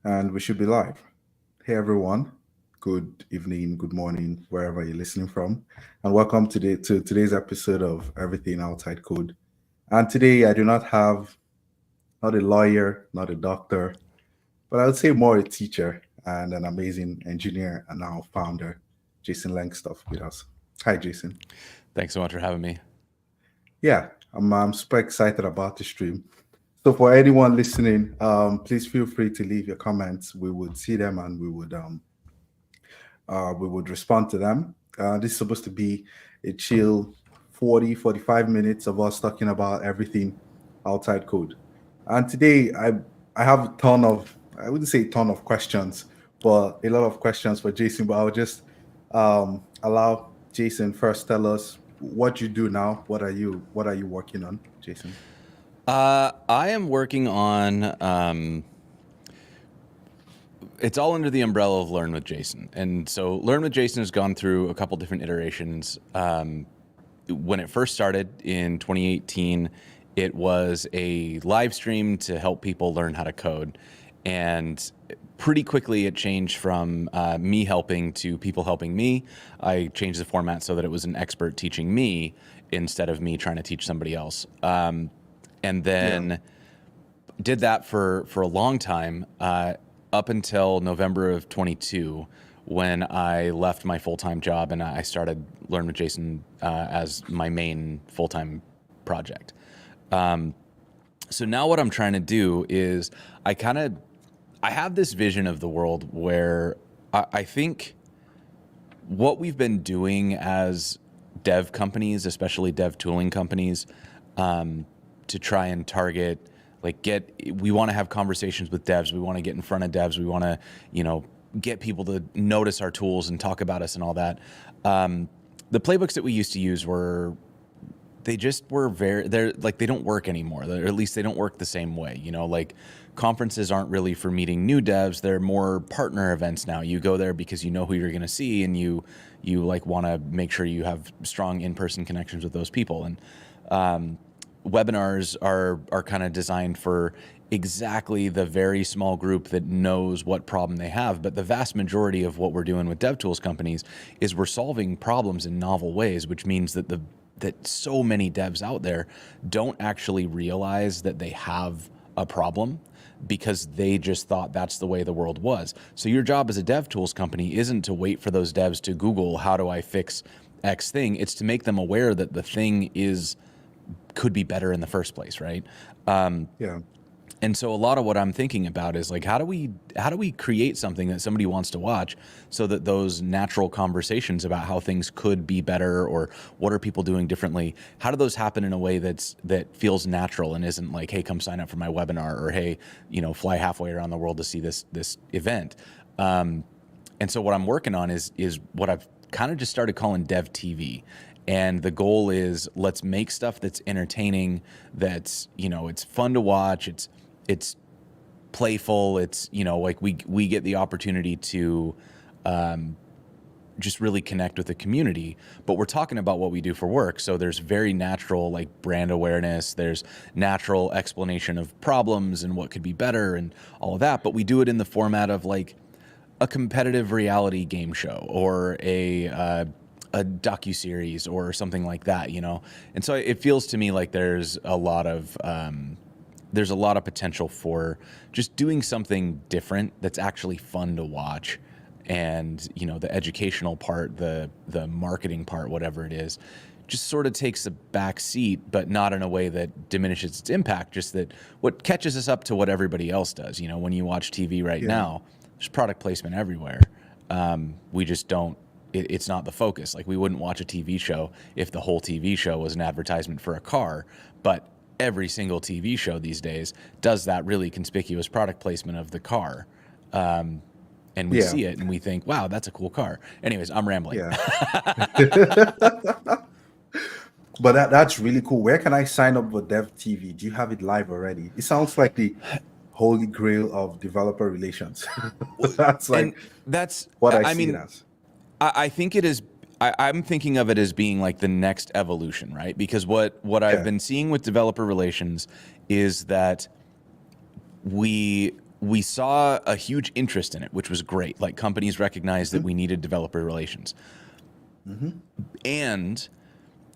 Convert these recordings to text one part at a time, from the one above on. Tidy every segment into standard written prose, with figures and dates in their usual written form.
And we should be live. Hey everyone, good evening, good morning, wherever you're listening from, and welcome to today's episode of Everything Outside Code. And today I do not have not a lawyer, not a doctor, but I would say more a teacher and an amazing engineer and now founder, Jason Lengstorf, with us. Hi, Jason. Thanks so much for having me. Yeah, I'm super excited about the stream. So for anyone listening, please feel free to leave your comments. We would see them and we would respond to them. This is supposed to be a chill 40, 45 minutes of us talking about everything outside code. And today I have a ton of, I wouldn't say a ton of questions, but a lot of questions for Jason. But I'll just allow Jason first tell us what you do now. What are you working on, Jason? I am working on. It's all under the umbrella of Learn with Jason, and so Learn with Jason has gone through a couple different iterations. When it first started in 2018, it was a live stream to help people learn how to code, and pretty quickly it changed from me helping to people helping me. I changed the format so that it was an expert teaching me instead of me trying to teach somebody else. And Yeah. then did that for a long time, up until November of 22, when I left my full-time job and I started Learn with Jason as my main full-time project. So now what I'm trying to do is I have this vision of the world where I think what we've been doing as dev companies, especially dev tooling companies, to try and target, we want to have conversations with devs. We want to get in front of devs. We want to, get people to notice our tools and talk about us and all that. The playbooks that we used to use they just were they don't work anymore, or at least they don't work the same way. Conferences aren't really for meeting new devs. They're more partner events now. You go there because you know who you're going to see, and you want to make sure you have strong in-person connections with those people. And webinars are kind of designed for exactly the very small group that knows what problem they have. But the vast majority of what we're doing with DevTools companies is we're solving problems in novel ways, which means that so many devs out there don't actually realize that they have a problem because they just thought that's the way the world was. So your job as a DevTools company isn't to wait for those devs to Google, how do I fix X thing? It's to make them aware that the thing could be better in the first place, right? Yeah. And so a lot of what I'm thinking about is how do we create something that somebody wants to watch so that those natural conversations about how things could be better or what are people doing differently, how do those happen in a way that feels natural and isn't like, hey, come sign up for my webinar, or hey, fly halfway around the world to see this event. And so what I'm working on is what I've kind of just started calling Dev TV. And the goal is, let's make stuff that's entertaining, that's, it's fun to watch, it's playful, it's, we get the opportunity to just really connect with the community, but we're talking about what we do for work. So there's very natural brand awareness, there's natural explanation of problems and what could be better and all of that, but we do it in the format of a competitive reality game show or a docuseries or something like that, And so it feels to me like there's a lot of potential for just doing something different that's actually fun to watch. And, the educational part, the marketing part, whatever it is, just sort of takes a back seat, but not in a way that diminishes its impact, just that what catches us up to what everybody else does. When you watch TV right Yeah. now, there's product placement everywhere. We just don't, it's not the focus. We wouldn't watch a TV show if the whole TV show was an advertisement for a car, but every single TV show these days does that really conspicuous product placement of the car. And we Yeah. see it and we think, wow, that's a cool car. Anyways, I'm rambling. Yeah. But that's really cool. Where can I sign up for Dev TV? Do you have it live already? It sounds like the holy grail of developer relations. That's And like that's, what I I see it mean, as. I think it is. I'm thinking of it as being the next evolution, right? Because what I've Yeah. been seeing with developer relations is that we we saw a huge interest in it, which was great. Like companies recognized that we needed developer relations. And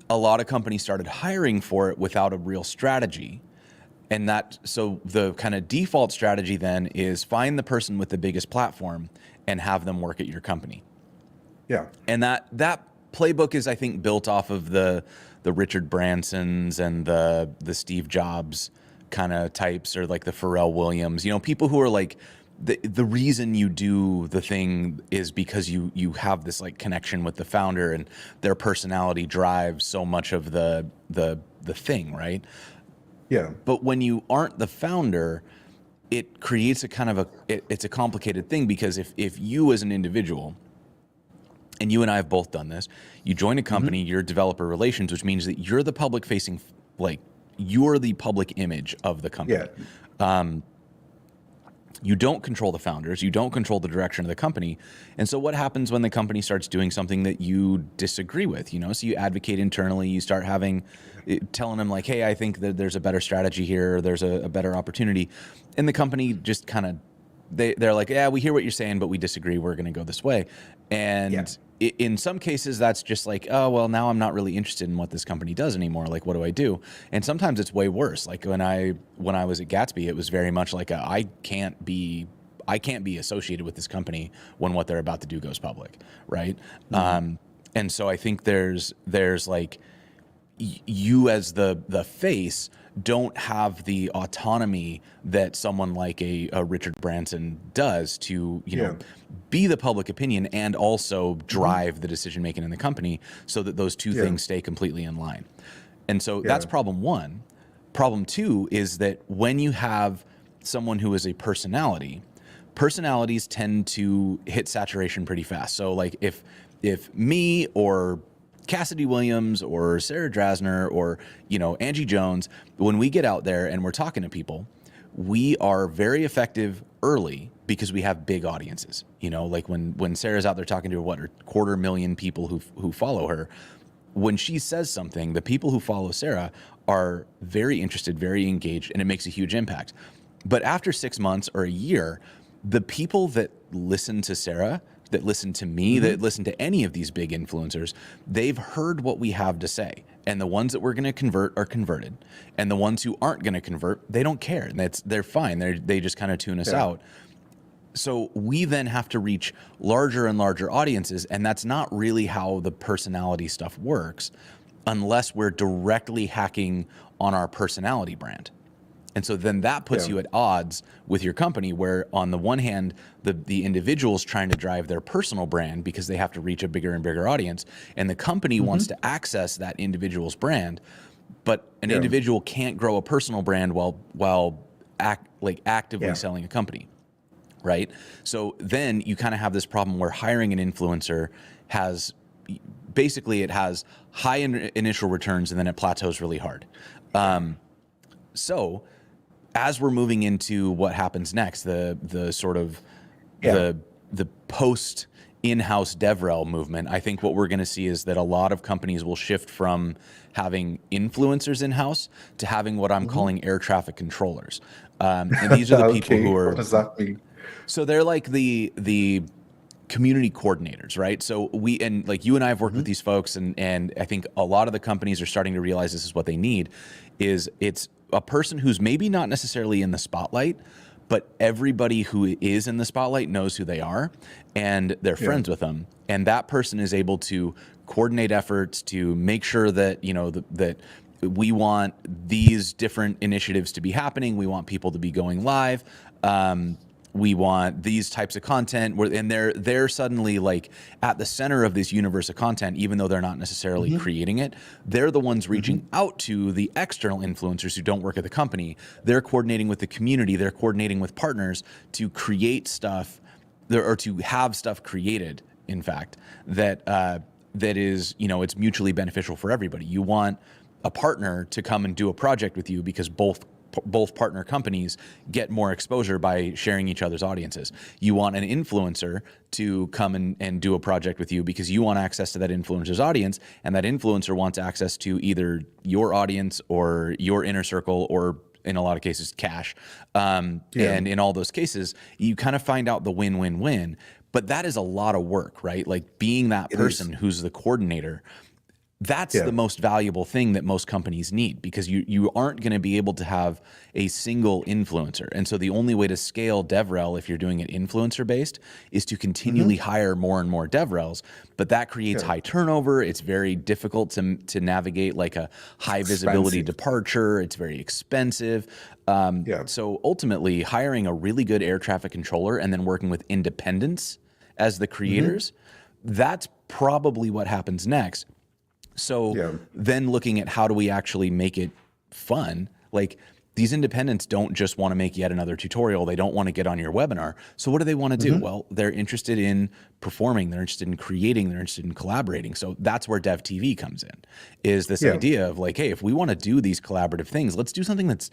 a lot of companies started hiring for it without a real strategy. And so the kind of default strategy then is find the person with the biggest platform and have them work at your company. Yeah. And that playbook is, I think, built off of the Richard Bransons and the Steve Jobs kind of types, or like the Pharrell Williams, people who are like, the reason you do the thing is because you have this like connection with the founder, and their personality drives so much of the thing, right? Yeah. But when you aren't the founder, it creates a kind of it's a complicated thing, because if you as an individual, and you and I have both done this, you join a company, you're developer relations, which means that you're the public facing, like you're the public image of the company. Yeah. You don't control the founders. You don't control the direction of the company. And so what happens when the company starts doing something that you disagree with? So you advocate internally, you start telling them like, hey, I think that there's a better strategy here, or there's a better opportunity. And the company just kind of, they're like, yeah, we hear what you're saying, but we disagree. We're going to go this way. And in some cases, that's just like, oh, well, now I'm not really interested in what this company does anymore. Like, what do I do? And sometimes it's way worse. Like when I was at Gatsby, it was very much like I can't be associated with this company when what they're about to do goes public, right? And so I think there's like, you as the face don't have the autonomy that someone like a Richard Branson does to be the public opinion and also drive the decision making in the company, so that those two things stay completely in line. And so that's problem one. Problem two is that when you have someone who is a personalities tend to hit saturation pretty fast. So like if me or Cassidy Williams or Sarah Drasner or, Angie Jones, when we get out there and we're talking to people, we are very effective early because we have big audiences. Like when Sarah's out there talking to her 250,000 people who follow her, when she says something, the people who follow Sarah are very interested, very engaged, and it makes a huge impact. But after 6 months or a year, the people that listen to Sarah, that listen to me, that listen to any of these big influencers, they've heard what we have to say. And the ones that we're going to convert are converted. And the ones who aren't going to convert, they don't care. And they're fine. They just kind of tune us out. So we then have to reach larger and larger audiences. And that's not really how the personality stuff works unless we're directly hacking on our personality brand. And so then that puts you at odds with your company, where on the one hand, the individual's trying to drive their personal brand because they have to reach a bigger and bigger audience, and the company wants to access that individual's brand, but an individual can't grow a personal brand while actively selling a company, right? So then you kind of have this problem where hiring an influencer has high initial returns and then it plateaus really hard. So as we're moving into what happens next, the sort of the post in-house DevRel movement, I think what we're going to see is that a lot of companies will shift from having influencers in-house to having what I'm calling air traffic controllers. And these are the people who are. What does that mean? So they're like the community coordinators, right? So you and I have worked with these folks, and I think a lot of the companies are starting to realize this is what they need. It's a person who's maybe not necessarily in the spotlight, but everybody who is in the spotlight knows who they are, and they're friends with them. And that person is able to coordinate efforts to make sure that, that we want these different initiatives to be happening. We want people to be going live. We want these types of content, and they're suddenly like at the center of this universe of content, even though they're not necessarily creating it. They're the ones reaching out to the external influencers who don't work at the company. They're coordinating with the community. They're coordinating with partners to create stuff, or to have stuff created, in fact, that is, it's mutually beneficial for everybody. You want a partner to come and do a project with you because both partner companies get more exposure by sharing each other's audiences. You want an influencer to come and do a project with you because you want access to that influencer's audience, and that influencer wants access to either your audience or your inner circle or in a lot of cases cash. Yeah. And in all those cases, you kind of find out the win-win-win. But that is a lot of work, right? Like being that It is. person who's the coordinator, that's the Yeah. most valuable thing that most companies need, because you aren't going to be able to have a single influencer. And so the only way to scale DevRel, if you're doing it influencer based, is to continually hire more and more DevRels. But that creates Yeah. high turnover. It's very difficult to navigate like a high visibility Expensive. departure. It's very expensive. Yeah. So ultimately, hiring a really good air traffic controller and then working with independents as the creators, that's probably what happens next. So Yeah. then looking at how do we actually make it fun? Like these independents don't just want to make yet another tutorial. They don't want to get on your webinar. So what do they want to do? Well, they're interested in performing. They're interested in creating. They're interested in collaborating. So that's where Dev TV comes in, is this Yeah. idea of like, hey, if we want to do these collaborative things, let's do something that's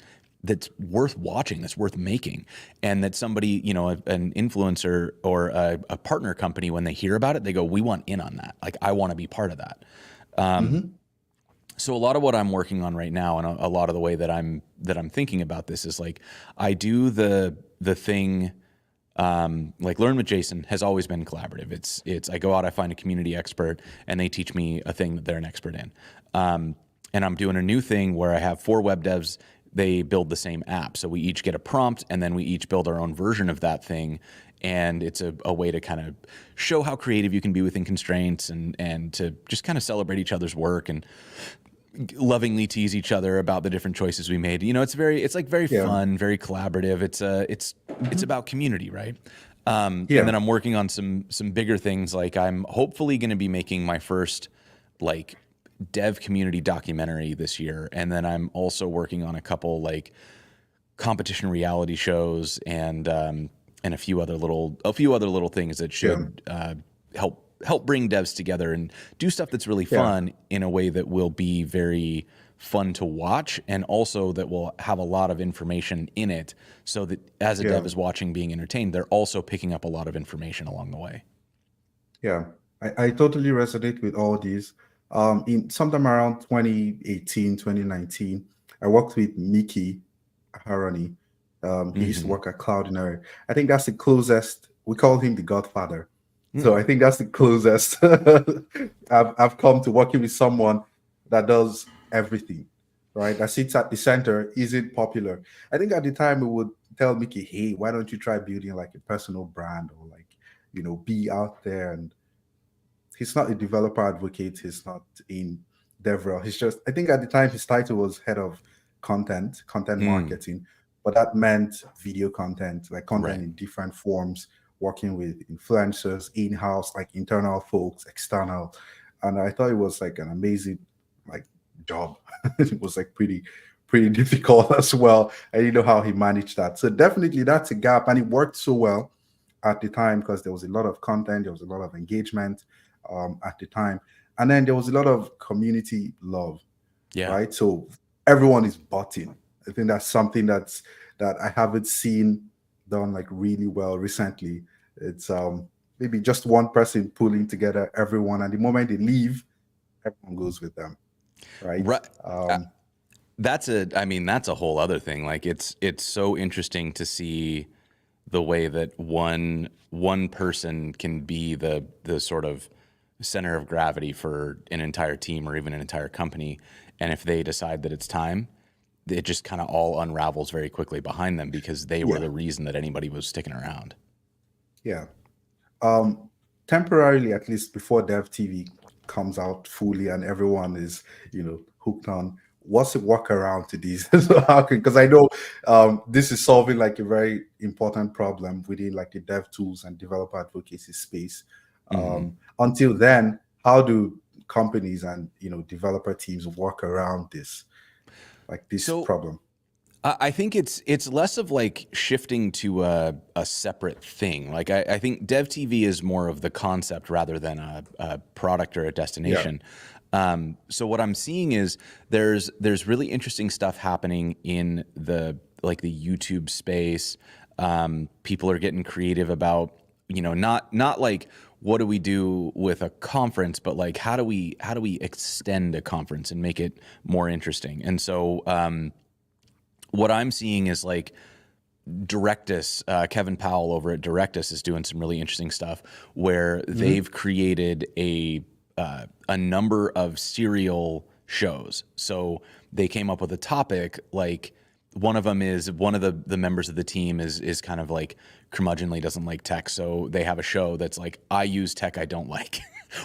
worth watching, that's worth making, and that somebody, an influencer or a partner company, when they hear about it, they go, we want in on that. Like, I want to be part of that. So a lot of what I'm working on right now, and a lot of the way that I'm thinking about this is like, I do the thing, like Learn with Jason has always been collaborative. It's I go out, I find a community expert, and they teach me a thing that they're an expert in. And I'm doing a new thing where I have 4 web devs. They build the same app, so we each get a prompt, and then we each build our own version of that thing. And it's a way to kind of show how creative you can be within constraints, and to just kind of celebrate each other's work and lovingly tease each other about the different choices we made. It's very Yeah. fun, very collaborative. It's about community, right? And Yeah. then I'm working on some bigger things. Like I'm hopefully going to be making my first like dev community documentary this year, and then I'm also working on a couple like competition reality shows and a few other little things that should help bring devs together and do stuff that's really fun in a way that will be very fun to watch, and also that will have a lot of information in it, so that as a dev is watching, being entertained, they're also picking up a lot of information along the way. Yeah. I totally resonate with all these. In sometime around 2018, 2019, I worked with Mickey Harani. He used to work at Cloudinary. I think that's the closest. We call him the Godfather. So I think that's the closest I've come to working with someone that does everything, right? That sits at the center, isn't popular. I think at the time we would tell Mickey, hey, why don't you try building like a personal brand, or like, be out there. And he's not a developer advocate. He's not in DevRel. He's just, I think at the time his title was head of content marketing, but that meant video content, like content in different forms, working with influencers, in-house, like internal folks, external. And I thought it was like an amazing like job. It was like pretty difficult as well. I didn't know how he managed that. So definitely that's a gap. And it worked so well at the time because there was a lot of content, there was a lot of engagement at the time. And then there was a lot of community love, right? So everyone is bought in. I think that's something that I haven't seen done like really well recently. It's maybe just one person pulling together everyone, and the moment they leave, everyone goes with them, right? That's a whole other thing. Like it's so interesting to see the way that one person can be the sort of center of gravity for an entire team or even an entire company, and if they decide that it's time, it just kind of all unravels very quickly behind them, because they were the reason that anybody was sticking around. Yeah. Temporarily, at least before Dev TV comes out fully and everyone is, hooked on, what's the workaround to these? So how because I know this is solving like a very important problem within like the dev tools and developer advocacy space. Until then, how do companies and developer teams work around this, like this problem? I think it's less of like shifting to a separate thing. Like I think Dev TV is more of the concept rather than a product or a destination. So what I'm seeing is there's really interesting stuff happening in the YouTube space. People are getting creative about, not like what do we do with a conference, but like how do we extend a conference and make it more interesting. And so what I'm seeing is like Directus, Kevin Powell over at Directus is doing some really interesting stuff where they've created a number of serial shows. So they came up with a topic, like one of them is one of the members of the team is kind of like curmudgeonly, doesn't like tech. So they have a show that's like, I use tech I don't like.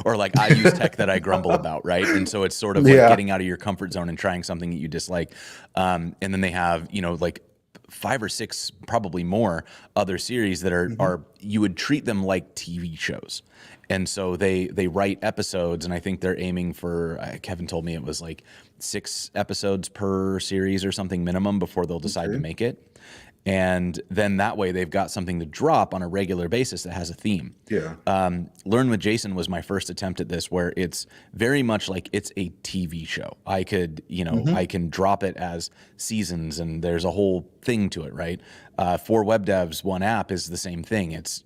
Or like, I use tech that I grumble about, right? And so it's sort of like Yeah. getting out of your comfort zone and trying something that you dislike. And then they have, you know, like 5 or 6, probably more, other series that are you would treat them like TV shows. And so they write episodes, and I think they're aiming for, Kevin told me it was like 6 episodes per series or something minimum before they'll decide to make it. And then that way they've got something to drop on a regular basis that has a theme. Yeah. Learn with Jason was my first attempt at this, where it's very much like it's a TV show. I could, you know, I can drop it as seasons, and there's a whole thing to it, right? For web devs, one app is the same thing. It's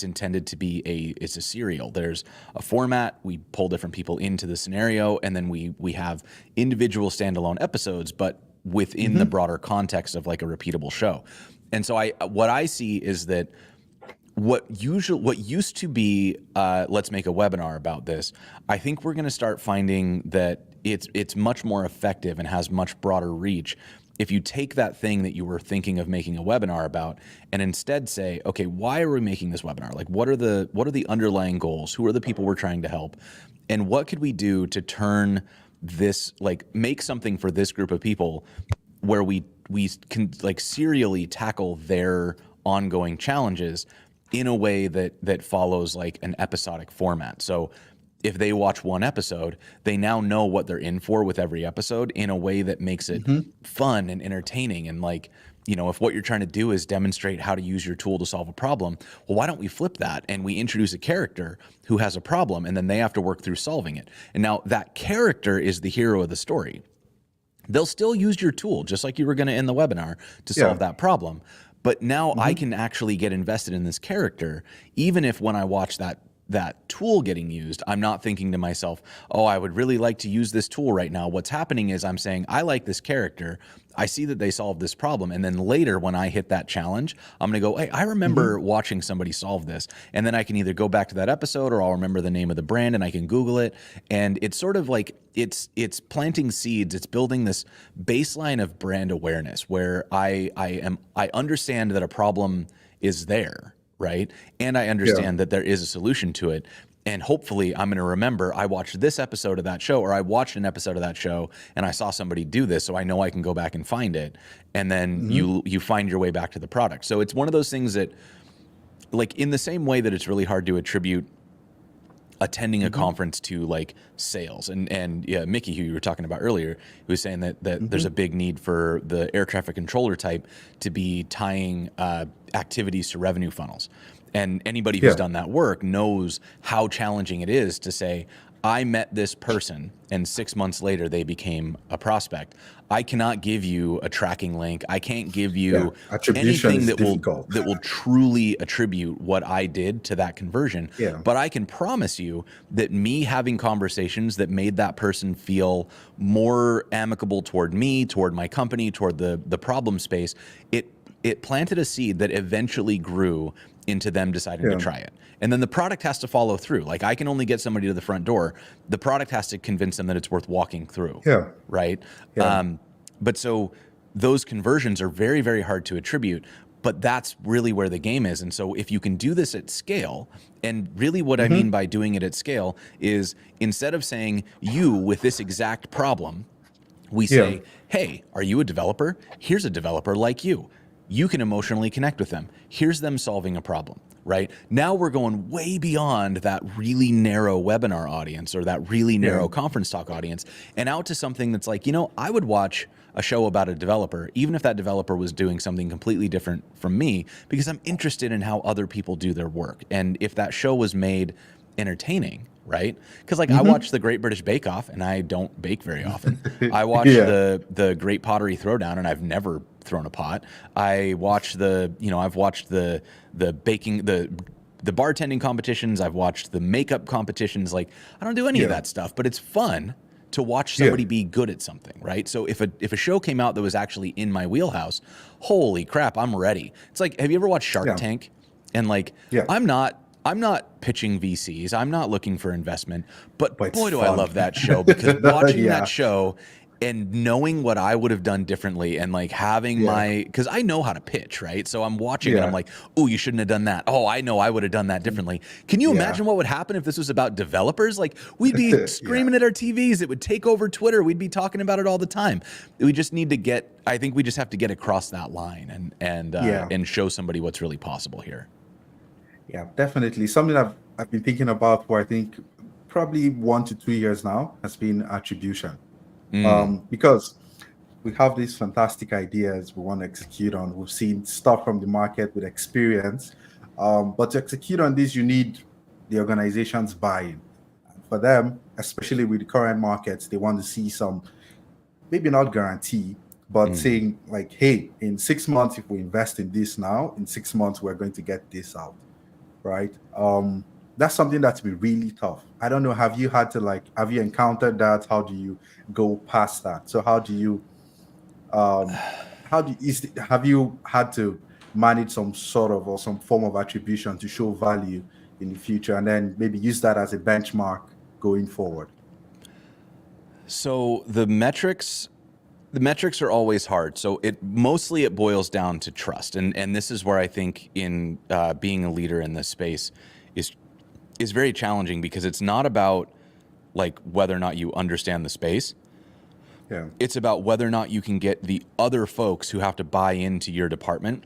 intended to be it's a serial. There's a format. We pull different people into the scenario, and then we have individual standalone episodes, but within the broader context of like a repeatable show. And so what I see is that what used to be let's make a webinar about this, I think we're going to start finding that it's much more effective and has much broader reach if you take that thing that you were thinking of making a webinar about and instead say, okay, why are we making this webinar? Like, what are the underlying goals? Who are the people we're trying to help? And what could we do to turn this, like, make something for this group of people where we can like serially tackle their ongoing challenges in a way that follows like an episodic format. So if they watch one episode, they now know what they're in for with every episode in a way that makes it fun and entertaining. And like, you know, if what you're trying to do is demonstrate how to use your tool to solve a problem, well, why don't we flip that and we introduce a character who has a problem, and then they have to work through solving it. And now that character is the hero of the story. They'll still use your tool, just like you were going to in the webinar, to solve that problem. But now I can actually get invested in this character, even if when I watch that tool getting used, I'm not thinking to myself, oh, I would really like to use this tool right now. What's happening is I'm saying, I like this character. I see that they solved this problem. And then later when I hit that challenge, I'm going to go, hey, I remember watching somebody solve this. And then I can either go back to that episode, or I'll remember the name of the brand and I can Google it. And it's sort of like, it's planting seeds. It's building this baseline of brand awareness where I understand that a problem is there, right? And I understand that there is a solution to it. And hopefully I'm going to remember I watched this episode of that show, or I watched an episode of that show and I saw somebody do this, so I know I can go back and find it. And then you find your way back to the product. So it's one of those things that, like, in the same way that it's really hard to attribute attending a conference to like sales, and yeah, Mickey, who you were talking about earlier, who was saying that there's a big need for the air traffic controller type to be tying activities to revenue funnels. And anybody who's done that work knows how challenging it is to say, I met this person and 6 months later they became a prospect. I cannot give you a tracking link. I can't give you anything that will truly attribute what I did to that conversion. But I can promise you that me having conversations that made that person feel more amicable toward me, toward my company, toward the problem space, it planted a seed that eventually grew into them deciding to try it. And then the product has to follow through. Like, I can only get somebody to the front door. The product has to convince them that it's worth walking through. Right? But so those conversions are very, very hard to attribute, but that's really where the game is. And so if you can do this at scale, and really what I mean by doing it at scale is, instead of saying you with this exact problem, we say, hey, are you a developer? Here's a developer like you. You can emotionally connect with them. Here's them solving a problem, right? Now we're going way beyond that really narrow webinar audience or that really narrow conference talk audience, and out to something that's like, you know, I would watch a show about a developer, even if that developer was doing something completely different from me, because I'm interested in how other people do their work. And if that show was made entertaining, right? Because like I watch the Great British Bake Off, and I don't bake very often. I watch the Great Pottery Throwdown, and I've never thrown a pot. I've watched the baking, the bartending competitions. I've watched the makeup competitions. Like, I don't do any of that stuff, but it's fun to watch Yeah. somebody be good at something, right? So if a show came out that was actually in my wheelhouse, holy crap, I'm ready. It's like, have you ever watched Shark Yeah. Tank? And like, Yeah. I'm not pitching VCs. I'm not looking for investment, but But it's boy, do I fun. love that show, because watching that Yeah. show and knowing what I would have done differently, and like having Yeah. because I know how to pitch, right? So I'm watching and I'm Yeah. like, oh, you shouldn't have done that. Oh, I know I would have done that differently. Can you Yeah. imagine what would happen if this was about developers? Like, we'd be Yeah. screaming at our TVs. It would take over Twitter. We'd be talking about it all the time. We just need to get, I think we just have to get across that line Yeah. and show somebody what's really possible here. Yeah, definitely. Something I've been thinking about for I think probably 1 to 2 years now has been attribution. Because we have these fantastic ideas we want to execute on. We've seen stuff from the market with experience. But to execute on this, you need the organization's buy-in. For them, especially with the current markets, they want to see some, maybe not guarantee, but saying like, hey, in 6 months, if we invest in this now, in 6 months, we're going to get this out, right? That's something that's been really tough. I don't know, have you encountered that? How do you go past that? So um have you had to manage some sort of or some form of attribution to show value in the future, and then maybe use that as a benchmark going forward? So the metrics are always hard. So it boils down to trust, and this is where I think in being a leader in this space is very challenging, because it's not about like whether or not you understand the space. Yeah. It's about whether or not you can get the other folks who have to buy into your department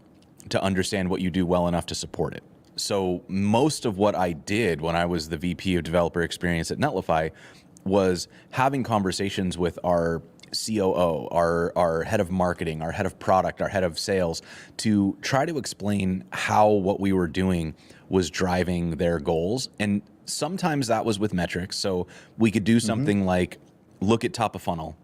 to understand what you do well enough to support it. So most of what I did when I was the VP of Developer Experience at Netlify was having conversations with our COO, our head of marketing, our head of product, our head of sales, to try to explain how what we were doing was driving their goals. And sometimes that was with metrics. So we could do something like look at top of funnel,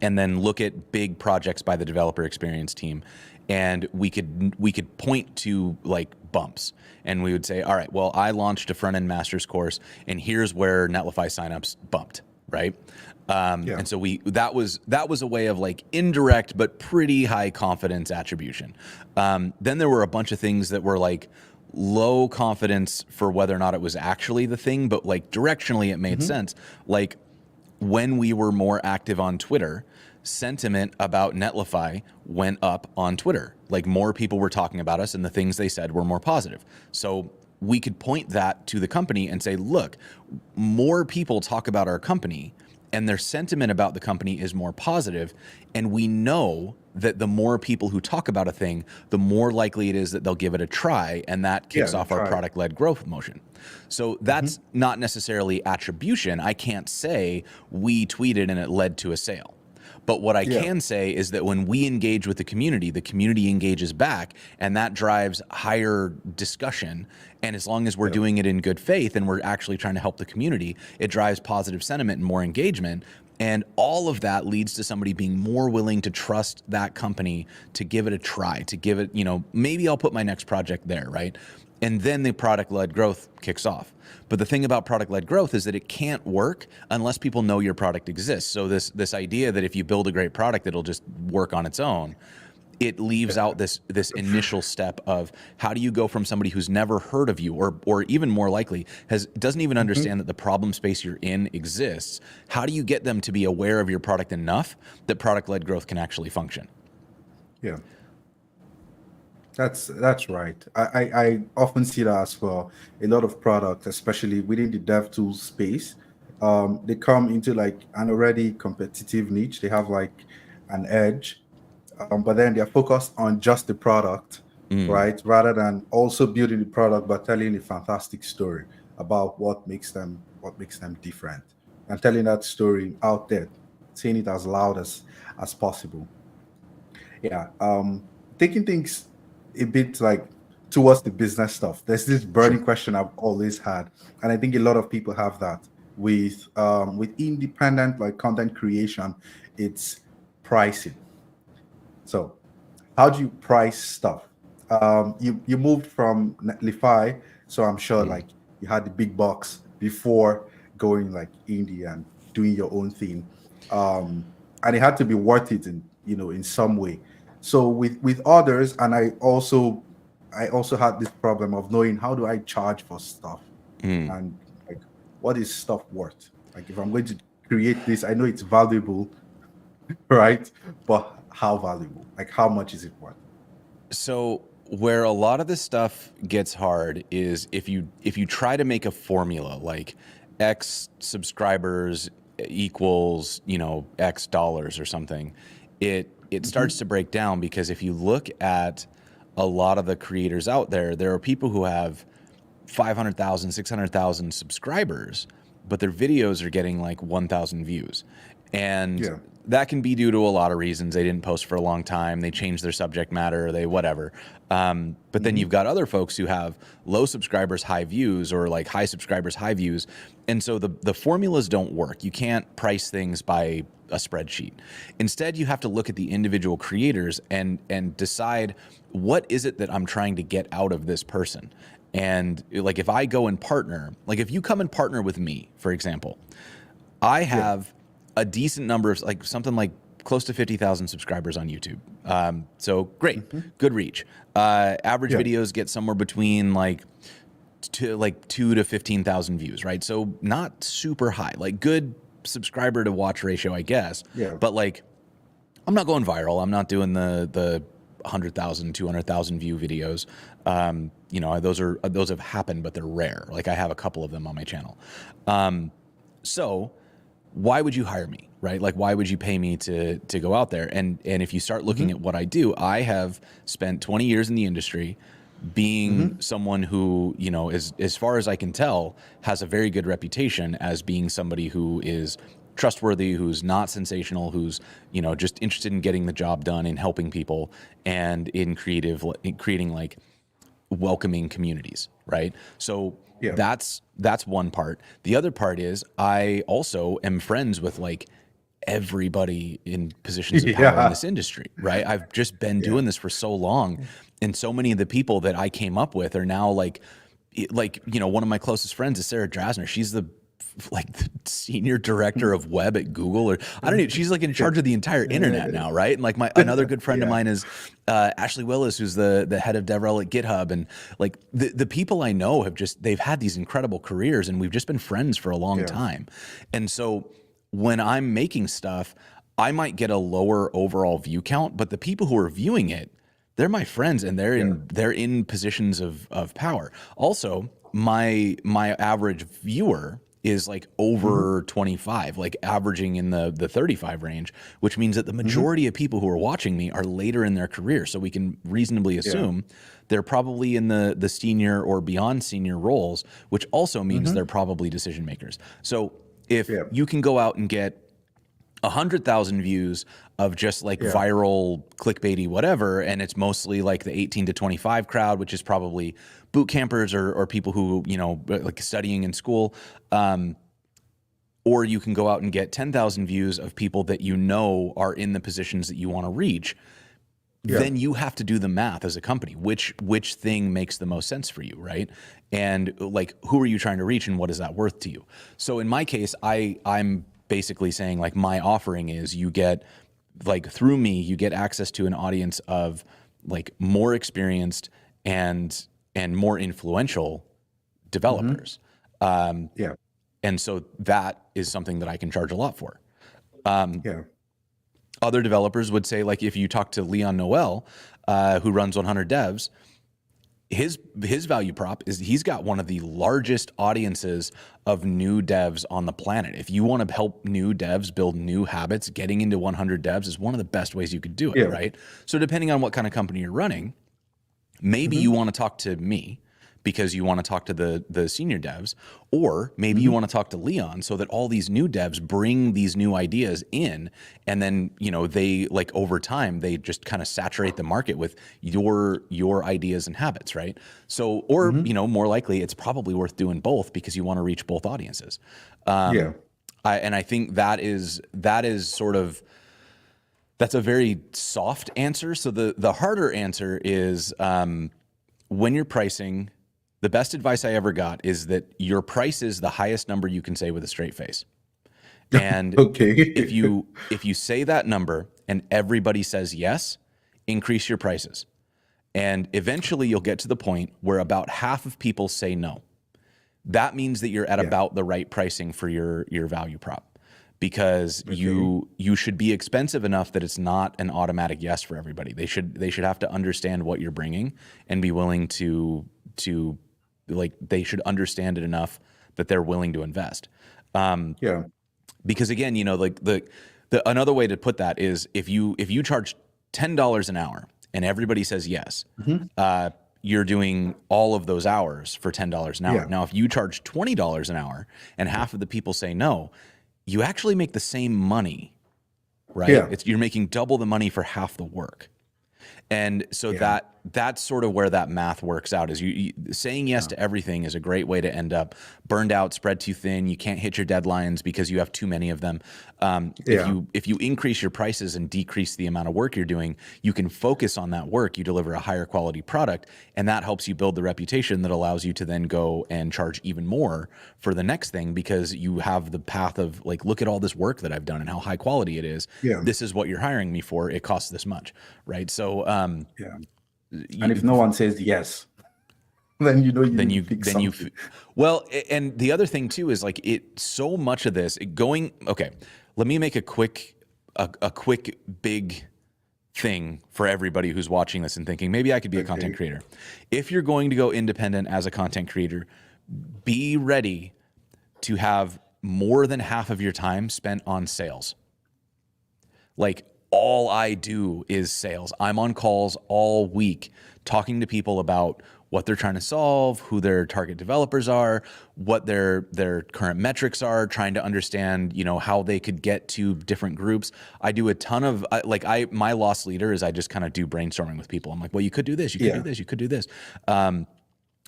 and then look at big projects by the developer experience team, and we could point to like bumps, and we would say, all right, well, I launched a front end master's course, and here's where Netlify signups bumped, right? And so that was a way of like indirect but pretty high confidence attribution. Then there were a bunch of things that were like low confidence for whether or not it was actually the thing, but like directionally it made sense. Like, when we were more active on Twitter, sentiment about Netlify went up on Twitter. Like, more people were talking about us, and the things they said were more positive. So we could point that to the company and say, look, more people talk about our company, and their sentiment about the company is more positive. And we know that the more people who talk about a thing, the more likely it is that they'll give it a try, and that kicks off our product-led growth motion. So that's not necessarily attribution. I can't say we tweeted and it led to a sale. But what I can say is that when we engage with the community engages back, and that drives higher discussion. And as long as we're doing it in good faith and we're actually trying to help the community, it drives positive sentiment and more engagement. And all of that leads to somebody being more willing to trust that company, to give it a try, to give it, maybe I'll put my next project there, right? And then the product-led growth kicks off. But the thing about product-led growth is that it can't work unless people know your product exists. So this idea that if you build a great product, it'll just work on its own, it leaves out this initial step of how do you go from somebody who's never heard of you, or even more likely doesn't even understand that the problem space you're in exists. How do you get them to be aware of your product enough that product-led growth can actually function? Yeah. That's right. I often see that as well. A lot of products, especially within the dev tools space, they come into like an already competitive niche. They have like an edge, but then they're focused on just the product, right? Rather than also building the product, but telling a fantastic story about what makes them different, and telling that story out there, saying it as loud as possible. Yeah. Taking things a bit like towards the business stuff. There's this burning question I've always had, and I think a lot of people have that with independent like content creation. It's pricing. So, how do you price stuff? You moved from Netlify, so I'm sure like you had the big box before going like indie and doing your own thing, and it had to be worth it in, in some way. So with others, and I also had this problem of knowing, how do I charge for stuff, Mm. and like, what is stuff worth? Like, if I'm going to create this, I know it's valuable, right? But how valuable? Like, how much is it worth? So where a lot of this stuff gets hard is if you try to make a formula like X subscribers equals, X dollars or something, it Hmm. starts to break down, because if you look at a lot of the creators out there, there are people who have 500,000, 600,000 subscribers, but their videos are getting like 1,000 views. And Yeah. that can be due to a lot of reasons. They didn't post for a long time. They changed their subject matter. They whatever. But then Hmm. you've got other folks who have low subscribers, high views, or like high subscribers, high views. And so the formulas don't work. You can't price things by a spreadsheet. Instead, you have to look at the individual creators and decide, what is it that I'm trying to get out of this person? And like, if I go and partner, like if you come and partner with me, for example, I Yeah. have a decent number of, like, something like close to 50,000 subscribers on YouTube. So great, Hmm. good reach. Average Yeah. videos get somewhere between like two to 15,000 views, right? So not super high, like good subscriber to watch ratio, I guess. Yeah. But like, I'm not going viral. I'm not doing the 100,000, 200,000 view videos. Those have happened, but they're rare. Like, I have a couple of them on my channel. So why would you hire me, right? Like, why would you pay me to go out there? And if you start looking Hmm. at what I do, I have spent 20 years in the industry, being Hmm. someone who, is, as far as I can tell, has a very good reputation as being somebody who is trustworthy, who's not sensational, who's, just interested in getting the job done and helping people, and in creating like welcoming communities, right? So Yeah. that's one part. The other part is, I also am friends with like everybody in positions of power in Yeah. this industry, right? I've just been Yeah. doing this for so long, and so many of the people that I came up with are now one of my closest friends is Sarah Drasner. She's the senior director of web at Google, or I don't know. She's like in charge of the entire internet now, right? And like, another good friend of Yeah. mine is Ashley Willis, who's the head of DevRel at GitHub. And like, the people I know they've had these incredible careers, and we've just been friends for a long Yeah. time. And so when I'm making stuff, I might get a lower overall view count, but the people who are viewing it, they're my friends, and Yeah. they're in positions of power. Also, my average viewer is like Hmm. over 25, like averaging in the 35 range, which means that the Hmm. majority of people who are watching me are later in their career. So we can reasonably Yeah. assume they're probably in the senior or beyond senior roles, which also means they're Hmm. probably decision makers. So if Yeah. you can go out and get 100,000 views of just like Yeah. viral clickbaity whatever, and it's mostly like the 18 to 25 crowd, which is probably boot campers, or people who, like studying in school. Or you can go out and get 10,000 views of people that are in the positions that you want to reach. Yeah. Then you have to do the math as a company, which thing makes the most sense for you, right? And like, who are you trying to reach, and what is that worth to you? So in my case, I'm basically saying, like, my offering is, you get, like, through me, you get access to an audience of like more experienced and more influential Hmm. developers. Yeah. And so that is something that I can charge a lot for. Yeah. Other developers would say, like, if you talk to Leon Noel, who runs 100 Devs, his value prop is, he's got one of the largest audiences of new devs on the planet. If you want to help new devs build new habits, getting into 100 Devs is one of the best ways you could do it, Yeah. right? So depending on what kind of company you're running, maybe you Hmm. want to talk to me because you want to talk to the senior devs, or maybe you Hmm. want to talk to Leon, so that all these new devs bring these new ideas in, and then, they, like, over time, they just kind of saturate the market with your ideas and habits, right? So, or, Hmm. more likely, it's probably worth doing both, because you want to reach both audiences. Yeah. I think that is sort of, that's a very soft answer. So the harder answer is, when you're pricing, the best advice I ever got is that your price is the highest number you can say with a straight face. And if Okay. you say that number and everybody says yes, increase your prices. And eventually you'll get to the point where about half of people say no. That means that you're at Yeah. about the right pricing for your value prop, because Okay. you should be expensive enough that it's not an automatic yes for everybody. They should have to understand what you're bringing and be willing to like, they should understand it enough that they're willing to invest. Yeah. Because again, like the another way to put that is, if you charge $10 an hour and everybody says yes, Hmm. you're doing all of those hours for $10 an hour. Yeah. Now, if you charge $20 an hour and half of the people say no, you actually make the same money, right? Yeah. You're making double the money for half the work. And so Yeah. that's sort of where that math works out. Is saying yes Yeah. to everything is a great way to end up burned out, spread too thin. You can't hit your deadlines because you have too many of them. If Yeah. you increase your prices and decrease the amount of work you're doing, you can focus on that work. You deliver a higher quality product, and that helps you build the reputation that allows you to then go and charge even more for the next thing, because you have the path of, like, look at all this work that I've done and how high quality it is. Yeah. This is what you're hiring me for. It costs this much, right? So Yeah. And if you, no one says yes, then you know you then need to you fix then you something. well, and the other thing too is, like, so much of this going, okay, let me make a quick big thing for everybody who's watching this and thinking maybe I could be a content Okay. creator. If you're going to go independent as a content creator, be ready to have more than half of your time spent on sales. Like, all I do is sales. I'm on calls all week talking to people about what they're trying to solve, who their target developers are, what their current metrics are, trying to understand, how they could get to different groups. I do a ton of my loss leader is, I just kind of do brainstorming with people. I'm like, well, you could do this, you could do Yeah. this, you could do this.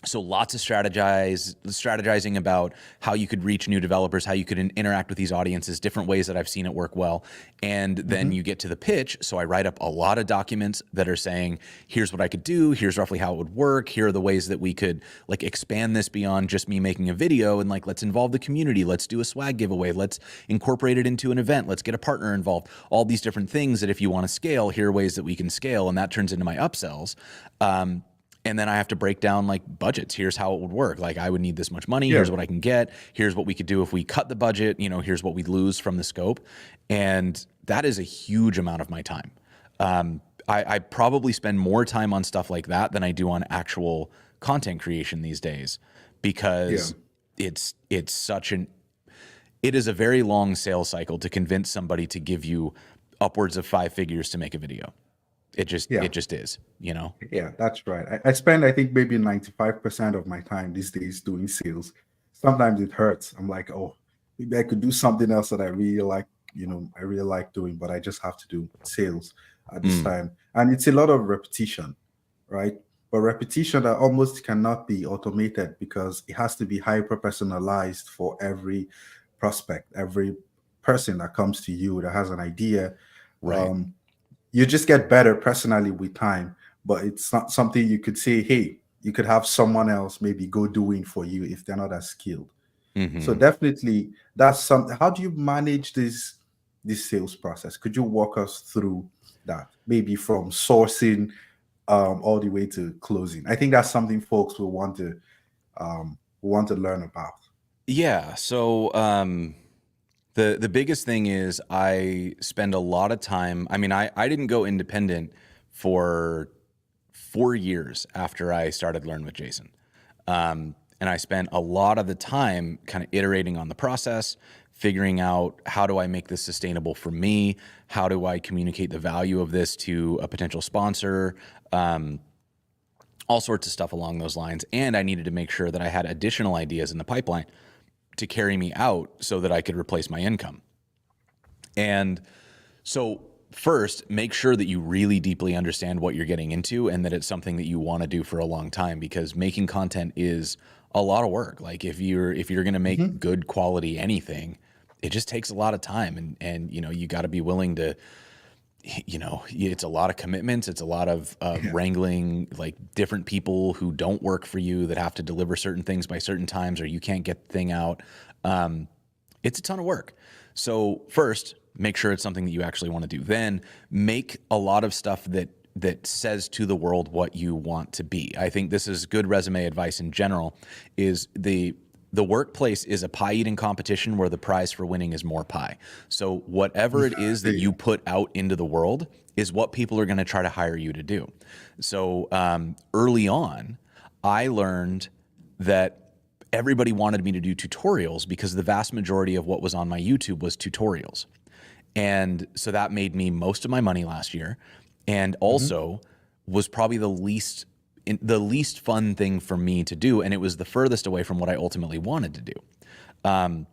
So lots of strategizing about how you could reach new developers, how you could interact with these audiences, different ways that I've seen it work well. And then Hmm. you get to the pitch. So I write up a lot of documents that are saying, here's what I could do. Here's roughly how it would work. Here are the ways that we could, like, expand this beyond just me making a video, and, like, let's involve the community. Let's do a swag giveaway. Let's incorporate it into an event. Let's get a partner involved. All these different things that, if you want to scale, here are ways that we can scale. And that turns into my upsells. And then I have to break down, like, budgets. Here's how it would work. Like, I would need this much money. Yeah. Here's what I can get. Here's what we could do if we cut the budget. Here's what we'd lose from the scope. And that is a huge amount of my time. I probably spend more time on stuff like that than I do on actual content creation these days, because it's it is a very long sales cycle to convince somebody to give you upwards of 5 figures to make a video. It just Yeah. is. Yeah, that's right. I spend, I think, maybe 95% of my time these days doing sales. Sometimes it hurts. I'm like, oh, maybe I could do something else that I really like, I really like doing, but I just have to do sales at this time. And it's a lot of repetition, right? But repetition that almost cannot be automated, because it has to be hyper personalized for every prospect, every person that comes to you that has an idea. Right. You just get better personally with time, but it's not something you could say, hey, you could have someone else maybe go doing for you if they're not as skilled. So definitely that's something. How do you manage this sales process? Could you walk us through that, maybe from sourcing all the way to closing? I think that's something folks will want to learn about. Yeah. So the biggest thing is, I spend a lot of time. I mean, I didn't go independent for 4 years after I started Learn with Jason. And I spent a lot of the time kind of iterating on the process, figuring out, how do I make this sustainable for me? How do I communicate the value of this to a potential sponsor? All sorts of stuff along those lines. And I needed to make sure that I had additional ideas in the pipeline to carry me out so that I could replace my income. And so, first, make sure that you really deeply understand what you're getting into, and that it's something that you want to do for a long time, because making content is a lot of work. Like, if you're going to make good quality anything, it just takes a lot of time, and you got to be willing to, it's a lot of commitments. It's a lot of wrangling, like, different people who don't work for you that have to deliver certain things by certain times, or you can't get the thing out. It's a ton of work. So first, make sure it's something that you actually want to do. Then make a lot of stuff that says to the world what you want to be. I think this is good resume advice in general, is the workplace is a pie eating competition where the prize for winning is more pie. So whatever it is that you put out into the world is what people are going to try to hire you to do. So early on, I learned that everybody wanted me to do tutorials because the vast majority of what was on my YouTube was tutorials. And so that made me most of my money last year, and also was probably the least fun thing for me to do. And it was the furthest away from what I ultimately wanted to do. And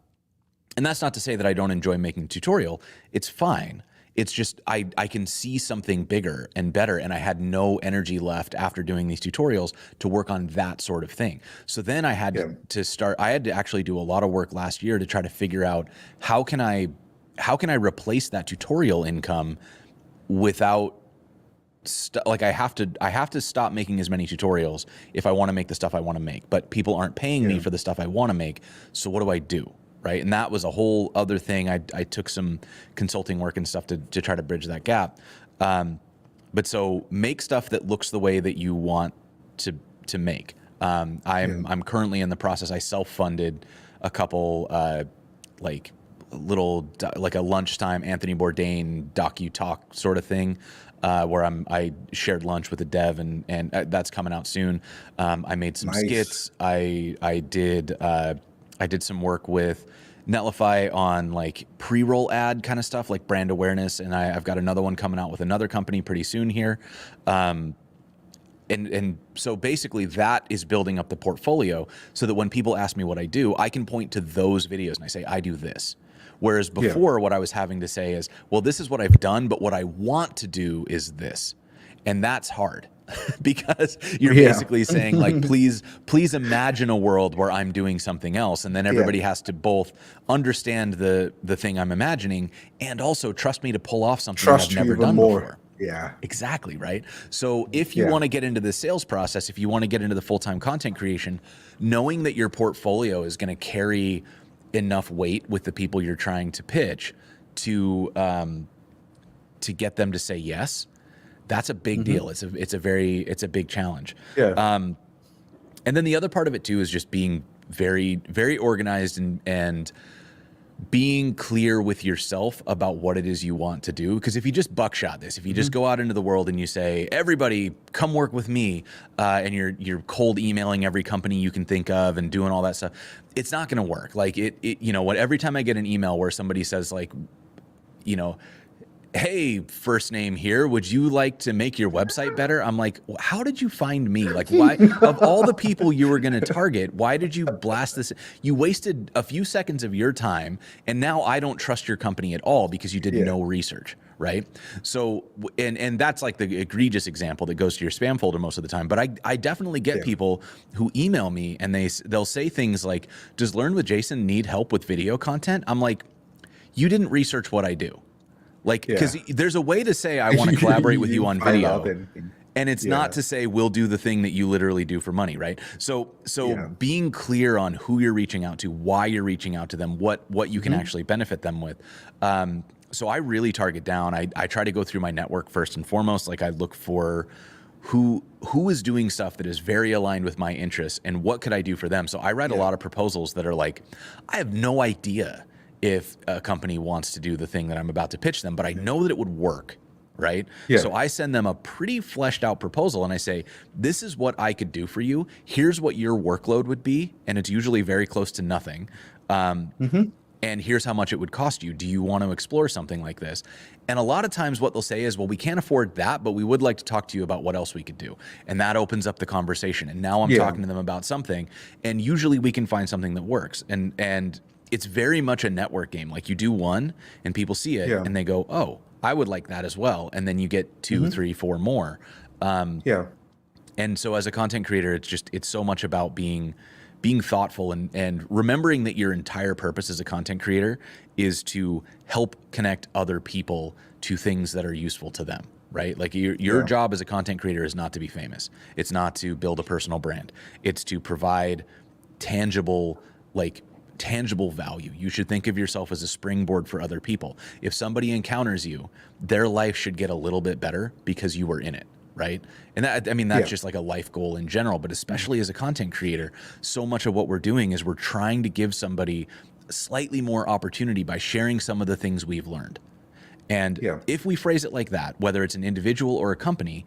that's not to say that I don't enjoy making a tutorial. It's fine. It's just I can see something bigger and better, and I had no energy left after doing these tutorials to work on that sort of thing. So then I had to start. I had to actually do a lot of work last year to try to figure out how can I replace that tutorial income without like I have to stop making as many tutorials if I want to make the stuff I want to make. But people aren't paying me for the stuff I want to make. So what do I do? Right. And that was a whole other thing. I took some consulting work and stuff to try to bridge that gap. But so make stuff that looks the way that you want to make. I'm currently in the process. I self-funded a couple like a lunchtime Anthony Bourdain docu-talk sort of thing, where I shared lunch with a dev, and that's coming out soon. I made some skits. I did some work with Netlify on like pre-roll ad kind of stuff, like brand awareness. And I've got another one coming out with another company pretty soon here. And so basically that is building up the portfolio so that when people ask me what I do, I can point to those videos and I say, I do this. Whereas before what I was having to say is, well, this is what I've done, but what I want to do is this. And that's hard. Because you're basically saying like, please imagine a world where I'm doing something else. And then everybody has to both understand the thing I'm imagining and also trust me to pull off something that I've never done before. Yeah, exactly. Right. So if you want to get into the sales process, if you want to get into the full-time content creation, knowing that your portfolio is going to carry enough weight with the people you're trying to pitch to get them to say yes, that's a big deal. It's a big challenge. And then the other part of it too is just being very, very organized and being clear with yourself about what it is you want to do. Because if you just buckshot this, if you just go out into the world and you say, everybody come work with me, and you're cold emailing every company you can think of and doing all that stuff, it's not going to work. Like every time I get an email where somebody says like, hey, first name here, would you like to make your website better? I'm like, how did you find me? Like, why, of all the people you were going to target, why did you blast this? You wasted a few seconds of your time, and now I don't trust your company at all because you did no research, right? So, and that's like the egregious example that goes to your spam folder most of the time. But I definitely get people who email me and they'll say things like, does Learn with Jason need help with video content? I'm like, you didn't research what I do. Like, because there's a way to say I want to collaborate with you on video, and it's not to say we'll do the thing that you literally do for money, right? So being clear on who you're reaching out to, why you're reaching out to them, what you can actually benefit them with. So I really target down. I try to go through my network first and foremost. Like I look for who is doing stuff that is very aligned with my interests and what could I do for them. So I write a lot of proposals that are like, I have no idea if a company wants to do the thing that I'm about to pitch them, but I know that it would work, right? So I send them a pretty fleshed out proposal and I say, this is what I could do for you. Here's what your workload would be. And it's usually very close to nothing. And here's how much it would cost you. Do you want to explore something like this? And a lot of times what they'll say is, well, we can't afford that, but we would like to talk to you about what else we could do. And that opens up the conversation. And now I'm talking to them about something. And usually we can find something that works. And it's very much a network game. Like you do one and people see it and they go, oh, I would like that as well. And then you get 2, 3, 4 more. And so as a content creator, it's so much about being thoughtful and remembering that your entire purpose as a content creator is to help connect other people to things that are useful to them, right? Like your job as a content creator is not to be famous. It's not to build a personal brand. It's to provide tangible, like tangible value. You should think of yourself as a springboard for other people. If somebody encounters you, their life should get a little bit better because you were in it, right? And that, I mean, that's Yeah. just like a life goal in general, but especially as a content creator, so much of what we're doing is we're trying to give somebody slightly more opportunity by sharing some of the things we've learned. And Yeah. if we phrase it like that, whether it's an individual or a company,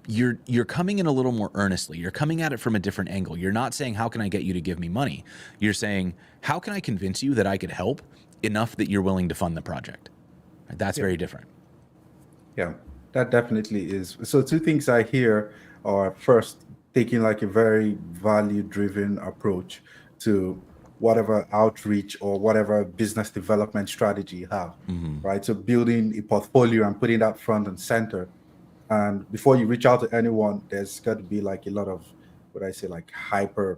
you're coming in a little more earnestly. You're coming at it from a different angle. You're not saying, how can I get you to give me money? You're saying, how can I convince you that I could help enough that you're willing to fund the project? That's very different. Yeah, that definitely is. So two things I hear are first, taking like a very value-driven approach to whatever outreach or whatever business development strategy you have, right? So building a portfolio and putting that front and center. And before you reach out to anyone, there's got to be like a lot of what I say, like hyper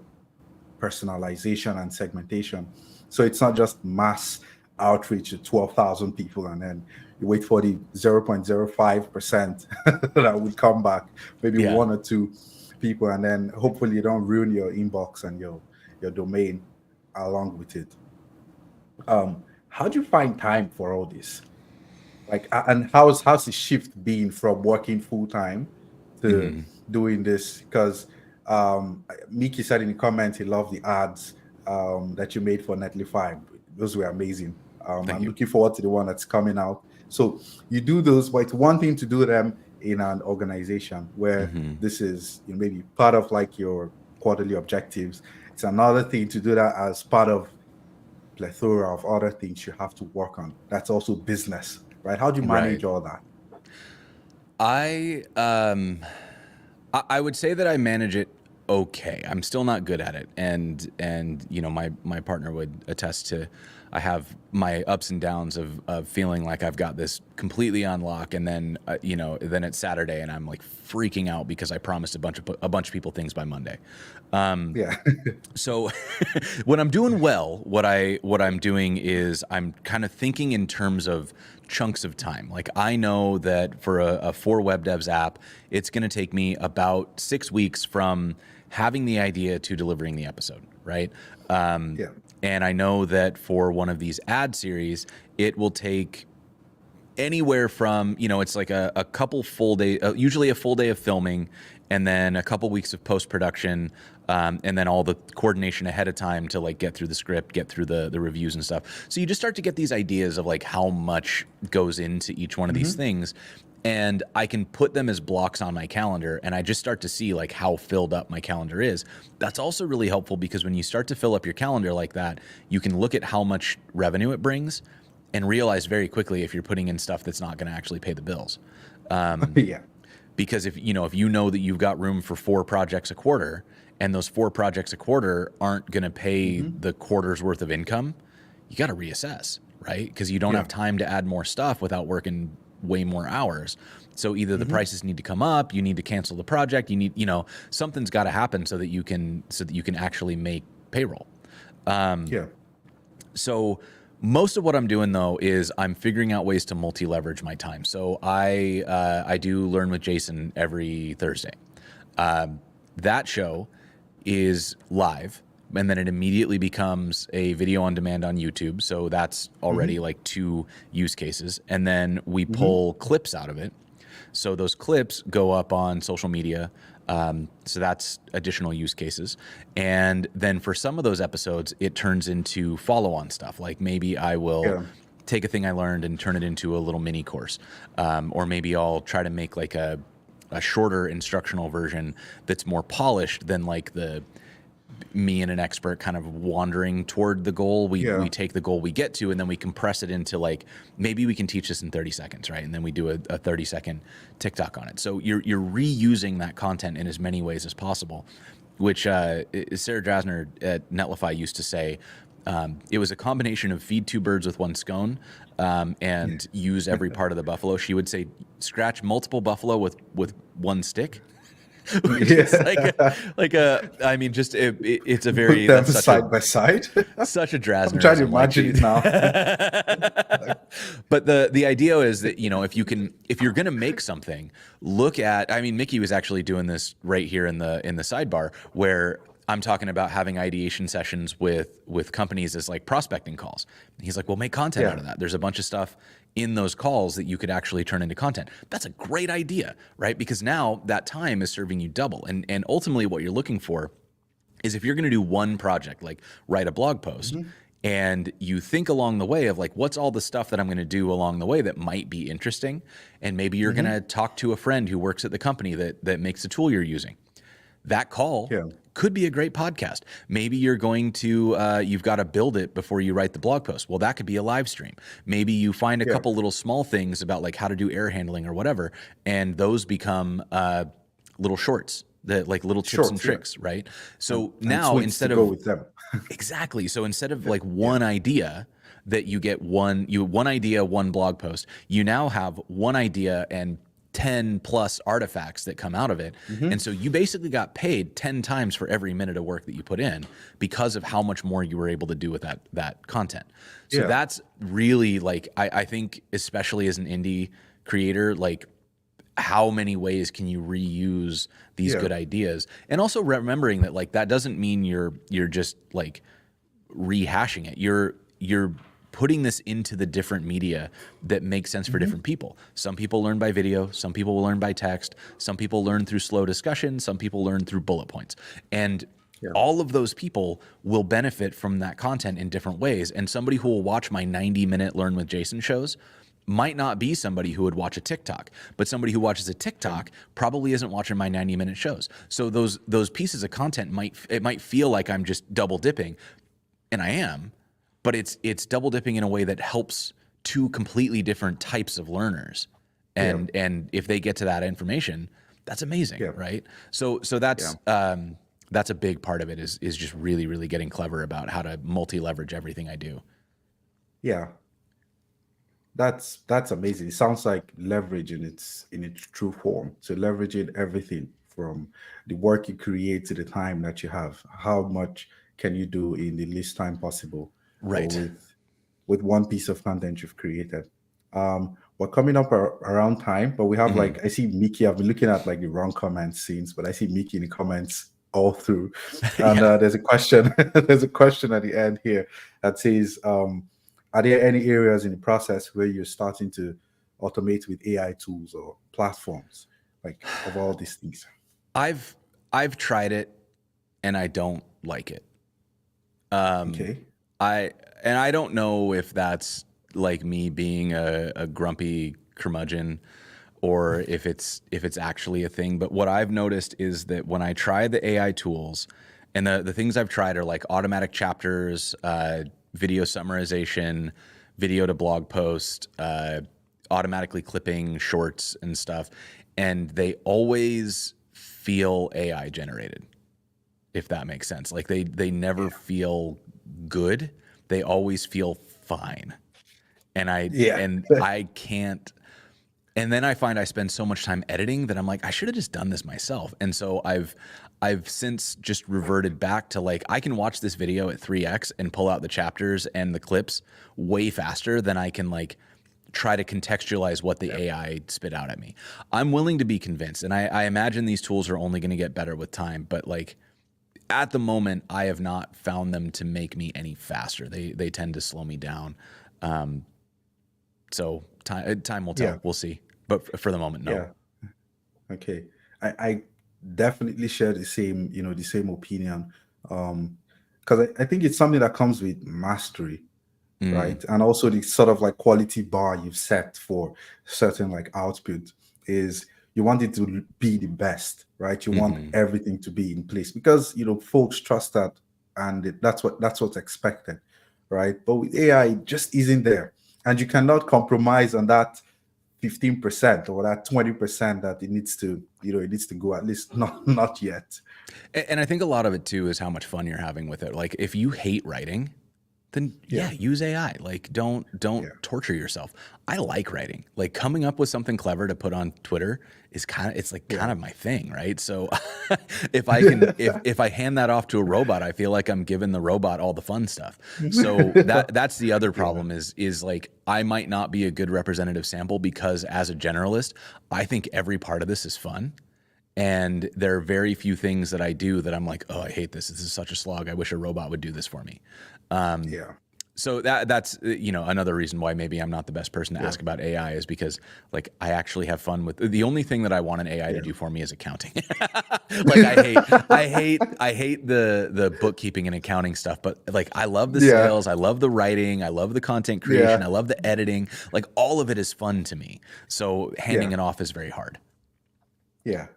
personalization and segmentation. So it's not just mass outreach to 12,000 people and then you wait for the 0.05% that would come back, maybe Yeah. one or two people, and then hopefully you don't ruin your inbox and your domain along with it. How do you find time for all this? Like, and how's the shift been from working full time to doing this? Because Mickey said in the comments he loved the ads that you made for Netlify. Those were amazing. Thank I'm you. looking forward to the one that's coming out. So you do those, but it's one thing to do them in an organization where this is, you know, maybe part of like your quarterly objectives. It's another thing to do that as part of plethora of other things you have to work on. That's also business, right? How do you manage Right. all that? I would say that I manage it okay. I'm still not good at it, and you know, my partner would attest to. I have my ups and downs of feeling like I've got this completely on lock, and then you know, then it's Saturday and I'm like freaking out because I promised a bunch of people things by Monday. Yeah. So when I'm doing well, what I'm doing is I'm kind of thinking in terms of chunks of time. Like I know that for a for web devs app, it's going to take me about 6 weeks from having the idea to delivering the episode, right? Yeah. And I know that for one of these ad series, it will take anywhere from, you know, it's like a couple full day, usually a full day of filming, and then a couple weeks of post-production, and then all the coordination ahead of time to like get through the script, get through the reviews and stuff. So you just start to get these ideas of like how much goes into each one of these things. And I can put them as blocks on my calendar, and I just start to see like how filled up my calendar is. That's also really helpful because when you start to fill up your calendar like that, you can look at how much revenue it brings and realize very quickly if you're putting in stuff that's not going to actually pay the bills. Yeah. Because if you know that you've got room for 4 projects a quarter, and those 4 projects a quarter aren't going to pay the quarter's worth of income, you got to reassess, right? Because you don't have time to add more stuff without working way more hours. So either the prices need to come up, you need to cancel the project, you need, you know, something's got to happen so that you can actually make payroll. Yeah. So most of what I'm doing though is I'm figuring out ways to multi-leverage my time. So I do Learn with Jason every Thursday. That show is live, and then it immediately becomes a video on demand on YouTube. So that's already like 2 use cases. And then we pull clips out of it. So those clips go up on social media. So that's additional use cases. And then for some of those episodes, it turns into follow-on stuff. Like maybe I will take a thing I learned and turn it into a little mini course. Or maybe I'll try to make like a shorter instructional version that's more polished than like the me and an expert kind of wandering toward the goal. We take the goal we get to, and then we compress it into like, maybe we can teach this in 30 seconds, right? And then we do a 30-second TikTok on it. So you're reusing that content in as many ways as possible, which Sarah Drasner at Netlify used to say, it was a combination of feed 2 birds with 1 scone, and use every part of the buffalo. She would say, scratch multiple buffalo with 1 stick. Which is I mean, just it's a very, Put them that's such side by side. such a Drasner. I'm trying to imagine it now. But the idea is that, you know, if you're going to make something, look at, I mean, Mickey was actually doing this right here in the sidebar, where I'm talking about having ideation sessions with companies as like prospecting calls. And he's like, well, make content out Yeah. of that. There's a bunch of stuff in those calls that you could actually turn into content. That's a great idea, right? Because now that time is serving you double. And ultimately what you're looking for is if you're going to do one project, like write a blog post, Hmm. and you think along the way of like, what's all the stuff that I'm going to do along the way that might be interesting? And maybe you're going to Hmm. talk to a friend who works at the company that makes the tool you're using. That call Yeah. could be a great podcast. Maybe you're going to, you've got to build it before you write the blog post. Well, that could be a live stream. Maybe you find a Yeah. couple little small things about like how to do error handling or whatever, and those become little shorts, that like little tips and Shorts. Yeah. tricks, right? So And now tweets to instead go of with them. exactly, so instead of Yeah. like Yeah. one idea that you get one idea, one blog post, you now have one idea and 10 plus artifacts that come out of it. And Hmm. so you basically got paid 10 times for every minute of work that you put in because of how much more you were able to do with that content. So Yeah. that's really like, I think, especially as an indie creator, like how many ways can you reuse these Yeah. good ideas? And also remembering that like that doesn't mean you're just like rehashing it. You're putting this into the different media that makes sense for Hmm. different people. Some people learn by video, some people will learn by text, some people learn through slow discussion, some people learn through bullet points. And Yeah. all of those people will benefit from that content in different ways. And somebody who will watch my 90-minute Learn with Jason shows might not be somebody who would watch a TikTok, but somebody who watches a TikTok probably isn't watching my 90-minute shows. So those pieces of content might feel like I'm just double dipping, and I am, but it's double dipping in a way that helps two completely different types of learners. Yeah. And if they get to that information, that's amazing, Yeah. right? So Yeah. that's a big part of it is just really, really getting clever about how to multi-leverage everything I do. Yeah. That's amazing. It sounds like leverage in its true form. So leveraging everything from the work you create to the time that you have. How much can you do in the least time possible, or Right. with one piece of content you've created? We're coming up around time, but we have Hmm. like I see Mickey. I've been looking at like the wrong comment scenes, but I see Mickey in the comments all through. And Yeah. there's a question. There's a question at the end here that says, are there any areas in the process where you're starting to automate with AI tools or platforms, like of all these things? I've I've tried it and I don't like it. Um, Okay. I don't know if that's like me being a grumpy curmudgeon or if it's actually a thing. But what I've noticed is that when I try the AI tools, and the things I've tried are like automatic chapters, video summarization, video to blog post, automatically clipping shorts and stuff, and they always feel AI generated, if that makes sense. Like they never feel good. They always feel fine. And Yeah. I can't, and then I find I spend so much time editing that I'm like, I should have just done this myself. And so I've since just reverted back to like I can watch this video at 3x and pull out the chapters and the clips way faster than I can like try to contextualize what the AI spit out at me. I'm willing to be convinced, and I imagine these tools are only going to get better with time, but like at the moment, I have not found them to make me any faster. They tend to slow me down. Um, so time will tell. Yeah. We'll see. But for the moment, no. Yeah. Okay. I definitely share the same, the same opinion. Because I think it's something that comes with mastery, Mm, right? And also the sort of like quality bar you've set for certain like output is you want it to be the best, right? You want hmm. everything to be in place because folks trust that, and that's what's expected, right? But with AI, it just isn't there, and you cannot compromise on that 15% or that 20% that it needs to go, at least not yet. And I think a lot of it too is how much fun you're having with it. Like if you hate writing, then Yeah. yeah, use AI. Like don't Yeah. torture yourself. I like writing. Like coming up with something clever to put on Twitter is it's like Yeah. kind of my thing, right? So if I can if I hand that off to a robot, I feel like I'm giving the robot all the fun stuff. So that's the other Yeah. problem is like I might not be a good representative sample because as a generalist, I think every part of this is fun. And there are very few things that I do that I'm like, oh, I hate this. This is such a slog. I wish a robot would do this for me. Yeah. So that's another reason why maybe I'm not the best person to Yeah. ask about AI is because like I actually have fun with the only thing that I want an AI to Yeah. do for me is accounting. Like I hate the bookkeeping and accounting stuff, but like I love the Yeah. sales, I love the writing, I love the content creation, Yeah. I love the editing. Like all of it is fun to me. So handing Yeah. it off is very hard. Yeah.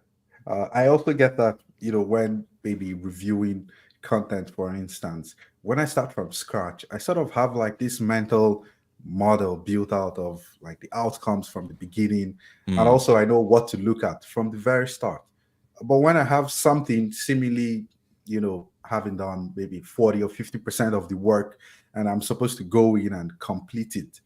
I also get that, when maybe reviewing content, for instance, when I start from scratch, I sort of have like this mental model built out of like the outcomes from the beginning. And Mm, also, I know what to look at from the very start. But when I have something seemingly, having done maybe 40 or 50% of the work, and I'm supposed to go in and complete it,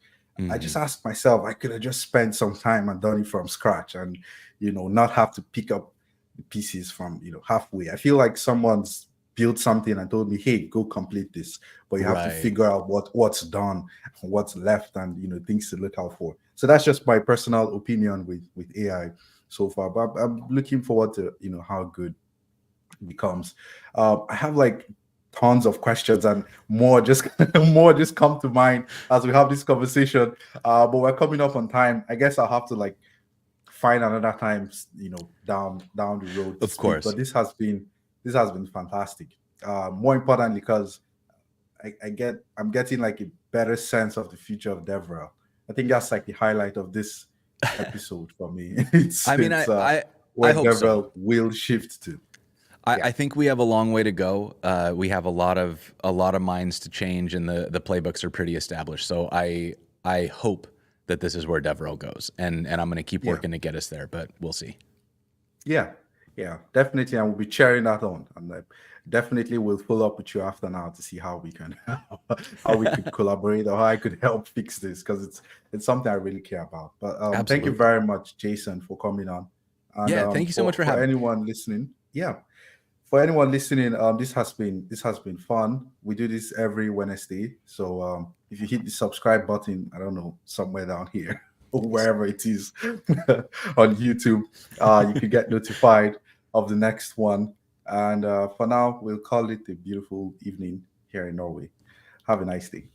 I just mhm. ask myself, I could have just spent some time and done it from scratch and, not have to pick up the pieces from, halfway. I feel like someone's built something and told me, hey, go complete this. But you have to Right. figure out what's done, what's left, and, things to look out for. So that's just my personal opinion with AI so far. But I'm looking forward to, how good it becomes. I have like tons of questions and more just more just come to mind as we have this conversation. But we're coming up on time. I guess I'll have to like find another time, down the road to Of speak. course. But this has been fantastic. More importantly, because I'm getting like a better sense of the future of DevRel. I think that's like the highlight of this episode for me. it's I mean, it's I where hope so. DevRel will shift to. I Yeah, think we have a long way to go. We have a lot of minds to change, and the playbooks are pretty established. So I hope that this is where DevRel goes, and I'm going to keep yeah, working to get us there, but we'll see. yeah, yeah. Definitely, I will be cheering that on, and definitely will follow up with you after now to see how we can how we could collaborate or how I could help fix this because it's something I really care about. But thank you Absolutely. very much, Jason, for coming on, and Yeah. Thank you so much for for for having me. anyone listening, yeah. For anyone listening, this has been fun. We do this every Wednesday. So if you hit the subscribe button, I don't know, somewhere down here or wherever it is on YouTube, you could get notified of the next one. And for now, we'll call it a beautiful evening here in Norway. Have a nice day.